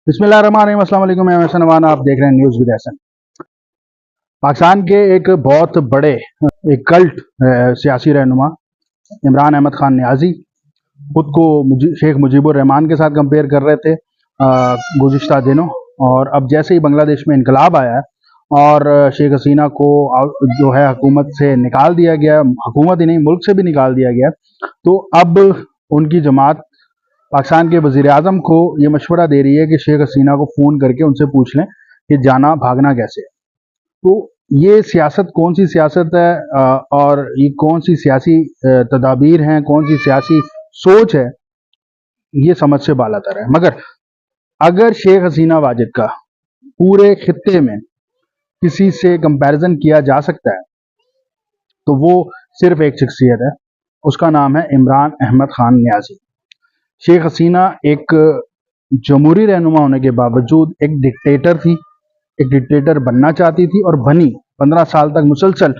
बिस्मिल्लाहिर्रहमानिर्रहीम। अस्सलाम वालेकुम। मैं एहसन नवान, आप देख रहे हैं न्यूज़ विद एहसन। पाकिस्तान के एक बहुत बड़े एक कल्ट सियासी रहनुमा इमरान अहमद खान नियाज़ी खुद को शेख मुजीबुर रहमान के साथ कंपेयर कर रहे थे गुज़िश्ता दिनों, और अब जैसे ही बांग्लादेश में इनकलाब आया और शेख हसीना को जो है हुकूमत से निकाल दिया गया, हुकूमत ही नहीं मुल्क से भी निकाल दिया गया, तो अब उनकी जमात पाकिस्तान के वज़ीर आज़म को ये मशवरा दे रही है कि शेख हसीना को फ़ोन करके उनसे पूछ लें कि जाना भागना कैसे है। तो ये सियासत कौन सी सियासत है और ये कौन सी सियासी तदाबीर हैं, कौन सी सियासी सोच है, ये समझ से बालातर है। मगर अगर शेख हसीना वाजिद का पूरे खित्ते में किसी से कंपैरिजन किया जा सकता है तो वो सिर्फ एक शख्सियत है, उसका नाम है इमरान अहमद खान नियाज़ी। शेख हसीना एक जमहूरी रहनुमा होने के बावजूद एक डिक्टेटर थी, एक डिक्टेटर बनना चाहती थी और बनी। 15 साल तक मुसलसल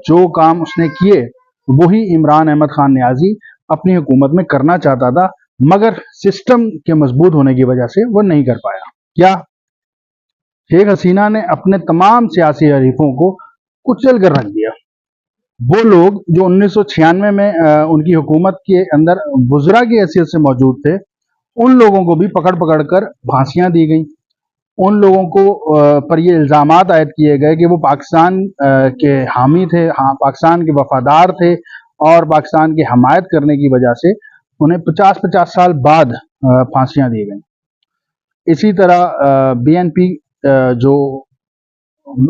जो काम उसने किए वही इमरान अहमद खान नियाज़ी अपनी हुकूमत में करना चाहता था, मगर सिस्टम के मजबूत होने की वजह से वो नहीं कर पाया। क्या शेख हसीना ने अपने तमाम सियासी हरीफों को कुचल कर रख दिया। वो लोग जो 1996 में उनकी हुकूमत के अंदर वज़रा की हैसियत से मौजूद थे, उन लोगों को भी पकड़ पकड़ कर फांसियां दी गई। उन लोगों को पर ये इल्ज़ामात आयद किए गए कि वो पाकिस्तान के हामी थे, हाँ पाकिस्तान के वफादार थे, और पाकिस्तान की हमायत करने की वजह से उन्हें 50-50 साल बाद फांसियां दी गई। इसी तरह BNP जो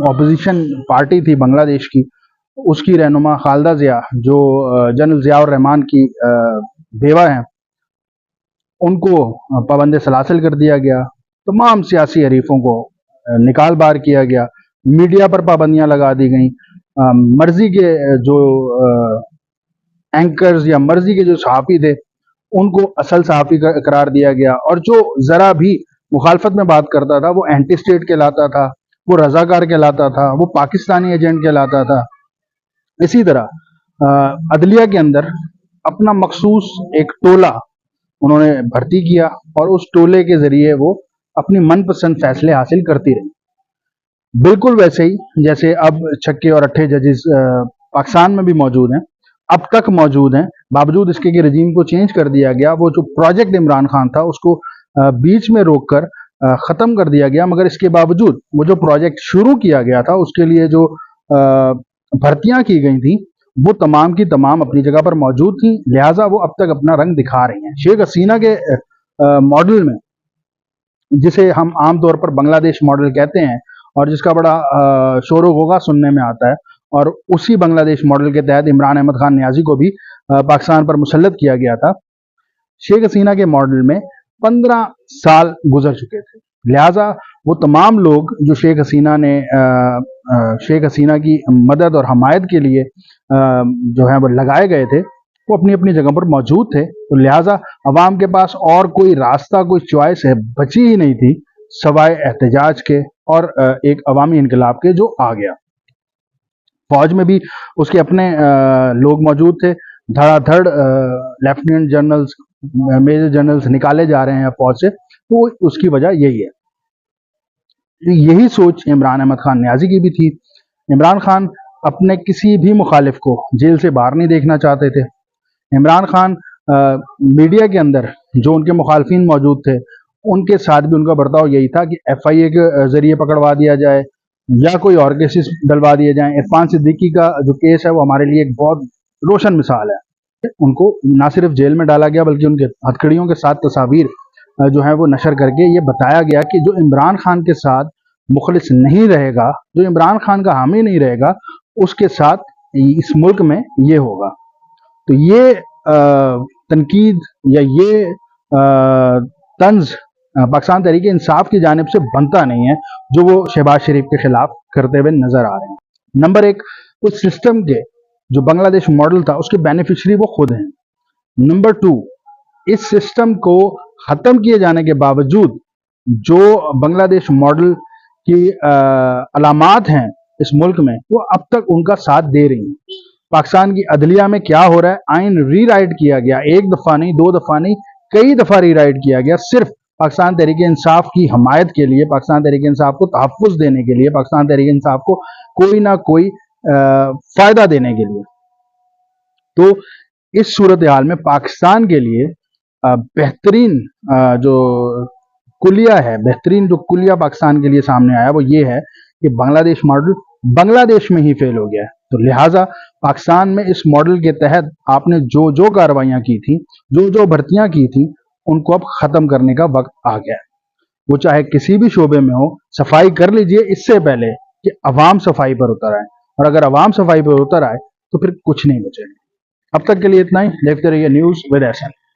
अपोजिशन पार्टी थी बांग्लादेश की, उसकी रहनुमा खालिदा ज़िया जो जनरल ज़ियाउर रहमान की बेवा हैं, उनको पाबंद सलासिल कर दिया गया। तमाम सियासी हरीफों को निकाल बार किया गया, मीडिया पर पाबंदियां लगा दी गई, मर्जी के जो एंकर्स या मर्जी के जो सहाफ़ी थे उनको असल सहाफ़ी करार दिया गया, और जो ज़रा भी मुखालफत में बात करता था वो एंटी स्टेट कहलाता था, वो रजाकार कहलाता था, वो पाकिस्तानी एजेंट कहलाता था। इसी तरह अदलिया के अंदर अपना मखसूस एक टोला उन्होंने भर्ती किया और उस टोले के जरिए वो अपनी मनपसंद फैसले हासिल करती रही। बिल्कुल वैसे ही जैसे अब छक्के और अट्ठे जजेस पाकिस्तान में भी मौजूद हैं, अब तक मौजूद हैं, बावजूद इसके कि रजीम को चेंज कर दिया गया। वो जो प्रोजेक्ट इमरान खान था उसको बीच में रोककर ख़त्म कर दिया गया, मगर इसके बावजूद वो जो प्रोजेक्ट शुरू किया गया था उसके लिए जो भर्तियां की गई थी वो तमाम की तमाम अपनी जगह पर मौजूद थी, लिहाजा वो अब तक अपना रंग दिखा रही हैं। शेख हसीना के मॉडल में, जिसे हम आम तौर पर बांग्लादेश मॉडल कहते हैं और जिसका बड़ा शोर गोगा सुनने में आता है, और उसी बांग्लादेश मॉडल के तहत इमरान अहमद खान नियाज़ी को भी पाकिस्तान पर मुसल्लत किया गया था। शेख हसीना के मॉडल में 15 साल गुजर चुके थे, लिहाजा वो तमाम लोग जो शेख हसीना की मदद और हमायत के लिए जो है वो लगाए गए थे, वो अपनी अपनी जगह पर मौजूद थे। तो लिहाजा अवाम के पास और कोई रास्ता, कोई चॉइस है बची ही नहीं थी सवाए एहतजाज के और एक अवामी इनकलाब के, जो आ गया। फौज में भी उसके अपने लोग मौजूद थे, धड़ाधड़ लेफ्टिनेंट जनरल्स, मेजर जनरल्स निकाले जा रहे हैं फौज से, तो उसकी वजह यही है। यही सोच इमरान अहमद खान नियाज़ी की भी थी। इमरान खान अपने किसी भी मुखालिफ को जेल से बाहर नहीं देखना चाहते थे। इमरान खान मीडिया के अंदर जो उनके मुखालफिन मौजूद थे उनके साथ भी उनका बर्ताव यही था कि FIA के जरिए पकड़वा दिया जाए या कोई और केसेस डलवा दिए जाएं। इरफान सिद्दीकी का जो केस है वो हमारे लिए एक बहुत रोशन मिसाल है। उनको ना सिर्फ जेल में डाला गया बल्कि उनके हथकड़ियों के साथ तस्वीर जो है वो नशर करके ये बताया गया कि जो इमरान खान के साथ मुखलिस नहीं रहेगा, जो इमरान खान का हामी नहीं रहेगा, उसके साथ इस मुल्क में ये होगा। तो ये तनकीद या ये तंज पाकिस्तान तहरीक इंसाफ की जानिब से बनता नहीं है, जो वो शहबाज शरीफ के खिलाफ करते हुए नजर आ रहे हैं। नंबर एक, उस सिस्टम के जो बांग्लादेश मॉडल था उसके बेनिफिशरी वो खुद हैं। नंबर 2, इस सिस्टम को ख़त्म किए जाने के बावजूद जो बांग्लादेश मॉडल की अलामात हैं इस मुल्क में, वो अब तक उनका साथ दे रही हैं। पाकिस्तान की अदलिया में क्या हो रहा है, आइन रीराइट किया गया, एक दफ़ा नहीं, 2 दफ़ा नहीं, कई दफ़ा रीराइट किया गया, सिर्फ पाकिस्तान तहरीक इंसाफ की हमायत के लिए, पाकिस्तान तहरीक इंसाफ को तहफ़्फ़ुज़ देने के लिए, पाकिस्तान तहरीक इंसाफ को कोई ना कोई फ़ायदा देने के लिए। तो इस सूरत हाल में पाकिस्तान के लिए बेहतरीन जो कुलिया है, बेहतरीन जो कुलिया पाकिस्तान के लिए सामने आया वो ये है कि बांग्लादेश मॉडल बांग्लादेश में ही फेल हो गया है। तो लिहाजा पाकिस्तान में इस मॉडल के तहत आपने जो जो कार्रवाइयाँ की थी, जो जो भर्तियाँ की थी, उनको अब ख़त्म करने का वक्त आ गया है। वो चाहे किसी भी शोबे में हो, सफाई कर लीजिए इससे पहले कि अवाम सफाई पर उतर आए, और अगर अवाम सफाई पर उतर आए तो फिर कुछ नहीं बचेगा। अब तक के लिए इतना ही। देखते रहिए न्यूज़ विद एहसन।